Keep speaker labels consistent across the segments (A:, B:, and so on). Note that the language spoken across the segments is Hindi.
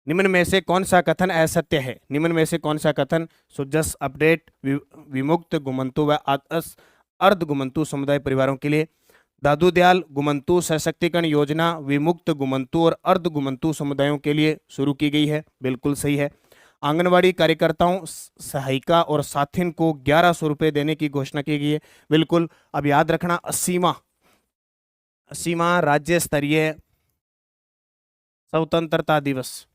A: निम्न में से कौन सा कथन असत्य है? निम्न में से कौन सा कथन? सो जस्ट अपडेट विमुक्त गुमंतु व अर्ध गुमंतु समुदाय परिवारों के लिए दादू दयाल गुमंतु सशक्तिकरण योजना विमुक्त गुमंतु और अर्ध गुमंतु समुदायों के लिए शुरू की गई है, बिल्कुल सही है। आंगनवाड़ी कार्यकर्ताओं, सहायिका और साथिन को 1100 रुपए देने की घोषणा की गई है, बिल्कुल। अब याद रखना 80वां राज्य स्तरीय स्वतंत्रता दिवस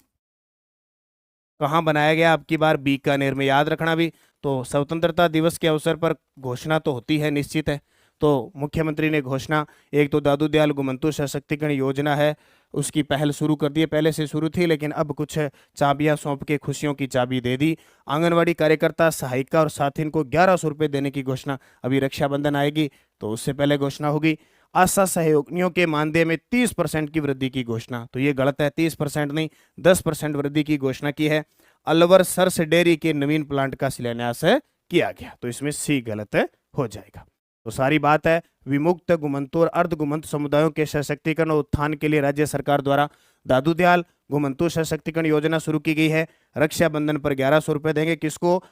A: कहाँ बनाया गया? अब की बार बीकानेर में, याद रखना भी। तो स्वतंत्रता दिवस के अवसर पर घोषणा तो होती है, निश्चित है। तो मुख्यमंत्री ने घोषणा, एक तो दादू दयाल गुमंतु सशक्तिकरण योजना है, उसकी पहल शुरू कर दी है। पहले से शुरू थी लेकिन अब कुछ चाबियां सौंप के खुशियों की चाबी दे दी। आंगनवाड़ी कार्यकर्ता, सहायिका और साथिन को 1100 रुपये देने की घोषणा, अभी रक्षाबंधन आएगी तो उससे पहले घोषणा होगी। आशा सहयोगियों के मानदेय में 30% की वृद्धि की घोषणा, तो ये गलत है, 30% नहीं 10% वृद्धि की घोषणा की है। अलवर सर्स डेयरी के नवीन प्लांट का शिलान्यास किया गया, तो इसमें सी गलत हो जाएगा। तो सारी बात है, विमुक्त गुमंतु और अर्ध गुमंत समुदायों के सशक्तिकरण और उत्थान के लिए राज्य सरकार द्वारा दादू दयाल गुमंतु सशक्तिकरण योजना शुरू की गई है। रक्षाबंधन पर 1100 रुपए देंगे, किसको?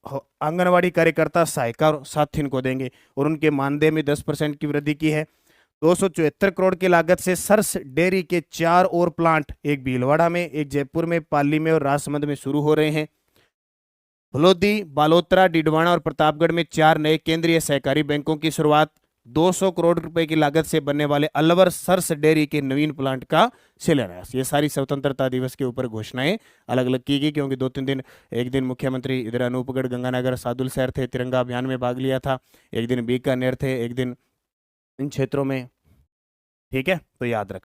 A: आंगनवाड़ी कार्यकर्ता, सहायिका और साथिन को देंगे, और उनके मानदेय में 10% की वृद्धि की है। 274 करोड़ की लागत से सर्स डेयरी के 4 और प्लांट, एक भीलवाड़ा में, एक जयपुर में, पाली में और राजसमंद में शुरू हो रहे हैं। फलोदी, बालोतरा, डिडवाना और प्रतापगढ़ में 4 नए केंद्रीय सहकारी बैंकों की शुरुआत। 200 करोड़ रुपए की लागत से बनने वाले अलवर सर्स डेयरी के नवीन प्लांट का शिलान्यास। ये सारी स्वतंत्रता दिवस के ऊपर घोषणाएं अलग अलग की गई, क्योंकि 2-3 दिन, एक दिन मुख्यमंत्री इधर अनूपगढ़, गंगानगर, सादुल शहर थे, तिरंगा अभियान में भाग लिया था, एक दिन बीकानेर थे, एक दिन इन क्षेत्रों में। ठीक है, तो याद रख।